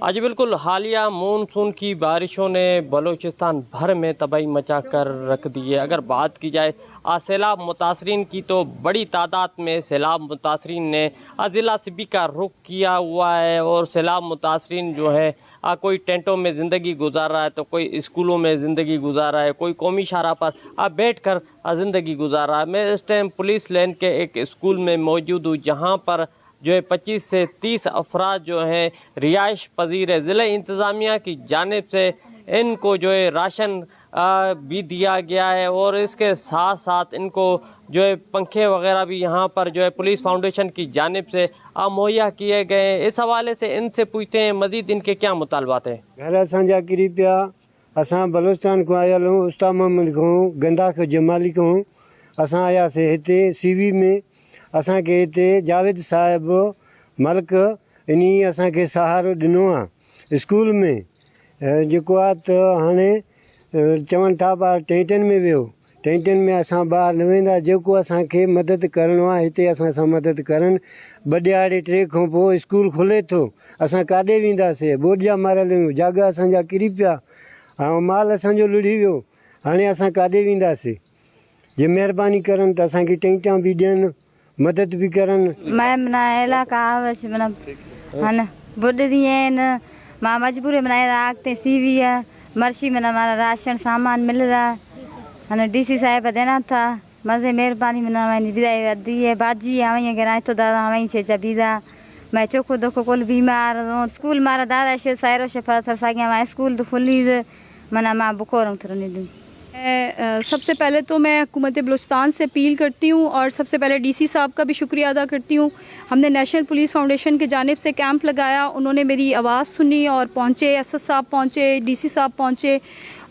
आज बिल्कुल हालिया मानसून की बारिशों ने बलूचिस्तान भर में तबाही मचा कर रख दी है। अगर बात की जाए सैलाब मुतासरीन की, तो बड़ी तादाद में सैलाब मुतासरीन ने ज़िला सिबी का रुख किया हुआ है और सैलाब मुतासरीन जो है कोई टेंटों में ज़िंदगी गुजार रहा है, तो कोई स्कूलों में ज़िंदगी गुजार रहा है, कोई कौमी शाहरा पर बैठ कर ज़िंदगी गुजार रहा है। मैं इस टाइम पुलिस लाइन के एक स्कूल में मौजूद हूँ, जहाँ पर जो है 25 से 30 अफराद जो हैं रिहाइश पजीर है। ज़िला इंतज़ामिया की जानिब से इनको जो है राशन भी दिया गया है और इसके साथ साथ इनको जो है पंखे वगैरह भी यहाँ पर जो है पुलिस फाउंडेशन की जानिब से मुहैया किए गए हैं। इस हवाले से इनसे पूछते हैं मज़ीद इनके क्या मुतालबात हैं। घर असांजा किरी पिया, असां बलूचिस्तान को आयल हूँ, उस्ताद मोहम्मद को गंदा को जमाली को असां आयासीं हिते सीवी में। असांखे हिते जावेद साहिब मलिक इन असांखे सहारो ॾिनो आहे स्कूल में। जेको आहे त हाणे चवनि था ॿार टेंटनि में वियो, टेंटनि में असां ॿार न वेंदा। जेको असांखे मदद करिणो आहे हिते असां सां मदद करनि। ॿ ॾियारे टे खां पोइ स्कूल खुले थो, असां काॾे वेंदासीं? बोॾिया मारियल आहियूं, जाॻा असांजा किरी पिया, ऐं माल असांजो लुड़ी वियो। हाणे असां काॾे वेंदासीं? जे महिरबानी करनि त असांखे टेंटां बि ॾियनि, मदद भी करन। मैं मना इलाका आवच मना हन बुढ़ी है न मां मजबूरी मना राखते सीवी है मर्शी मना हमारा राशन सामान मिल रहा है। हन डीसी साहब देना था मजे मेहरबानी मना मैंने विदाई दी है बाजी हमें गिराए तो दादा हमें से जबीदा मैं चोखो दुखो कुल बीमार हूँ। स्कूल मारा दादा से सायरो शफा सर सागिया मैं स्कूल तो खुली मना मां बुकोरम थरनी दी। सबसे पहले तो मैं हुकूमत बलूचिस्तान से अपील करती हूँ और सबसे पहले डीसी साहब का भी शुक्रिया अदा करती हूँ। हमने नेशनल पुलिस फाउंडेशन की जानिब से कैंप लगाया, उन्होंने मेरी आवाज़ सुनी और पहुँचे, एसएस साहब पहुँचे, डीसी साहब पहुँचे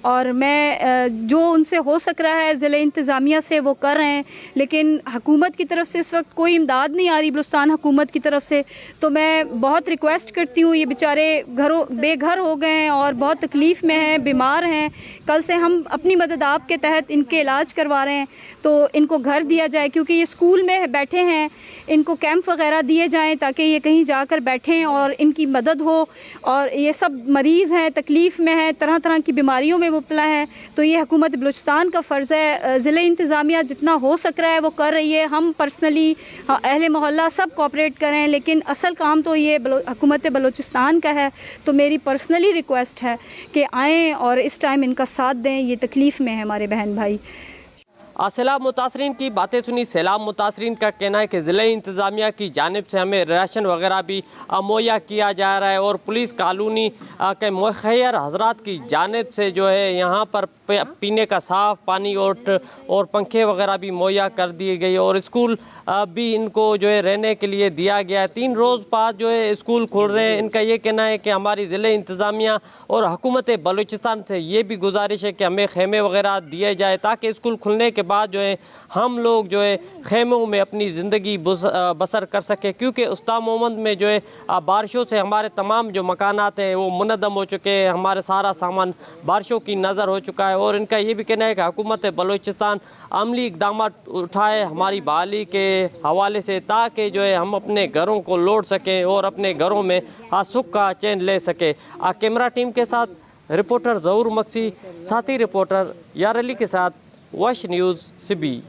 और मैं जो उनसे हो सक रहा है ज़िले इंतज़ामिया से वो कर रहे हैं। लेकिन हुकूमत की तरफ से इस वक्त कोई इमदाद नहीं आ रही बलूचिस्तान हुकूमत की तरफ से। तो मैं बहुत रिक्वेस्ट करती हूँ, ये बेचारे बेघर हो गए हैं और बहुत तकलीफ़ में हैं, बीमार हैं। कल से हम अपनी मदद आपके तहत इनके इलाज करवा रहे हैं, तो इनको घर दिया जाए क्योंकि ये स्कूल में बैठे हैं। इनको कैंप वगैरह दिए जाएँ ताकि ये कहीं जाकर बैठें और इनकी मदद हो। और ये सब मरीज़ हैं, तकलीफ़ में हैं, तरह तरह की बीमारियों में मुब्तला है। तो ये हुकूमत बलूचिस्तान का फ़र्ज़ है, ज़िले इंतज़ामिया जितना हो सक रहा है वो कर रही है। हम पर्सनली अहले मोहल्ला सब कोऑपरेट करें, लेकिन असल काम तो ये हुकूमत बलूचिस्तान का है। तो मेरी पर्सनली रिक्वेस्ट है कि आएँ और इस टाइम इनका साथ दें, ये तकलीफ़ में है हमारे बहन भाई। सैलाब मुतासरीन की बातें सुनी। सैलाब मुतासरीन का कहना है कि ज़िला इंतज़ामिया की जानिब से हमें राशन वगैरह भी मुहैया किया जा रहा है और पुलिस कॉलोनी के मुखियर हजरात की जानिब से जो है यहाँ पर पीने का साफ़ पानी और पंखे वगैरह भी मुहैया कर दिए गए और स्कूल भी इनको जो है रहने के लिए दिया गया है। 3 रोज़ बाद जो है स्कूल खुल रहे हैं। इनका ये कहना है कि हमारी ज़िले इंतज़ामिया और हुकूमत बलूचिस्तान से ये भी गुजारिश है कि हमें खेमे वगैरह दिए जाए ताकि स्कूल खुलने के बाद जो है हम लोग जो है खेमों में अपनी ज़िंदगी बसर कर सके, क्योंकि उस्ताद मोहम्मद में जो है बारिशों से हमारे तमाम जो मकानात हैं वो मुनद्दम हो चुके हैं, हमारे सारा सामान बारिशों की नज़र हो चुका है। और इनका ये भी कहना है कि हुकूमत बलूचिस्तान अमली इक़दाम उठाए हमारी बहाली के हवाले से ताकि जो है हम अपने घरों को लौट सकें और अपने घरों में सुख का चैन ले सकें। कैमरा टीम के साथ रिपोर्टर ज़हूर मक्सी, साथी रिपोर्टर यार अली के साथ वश न्यूज़ सिबी।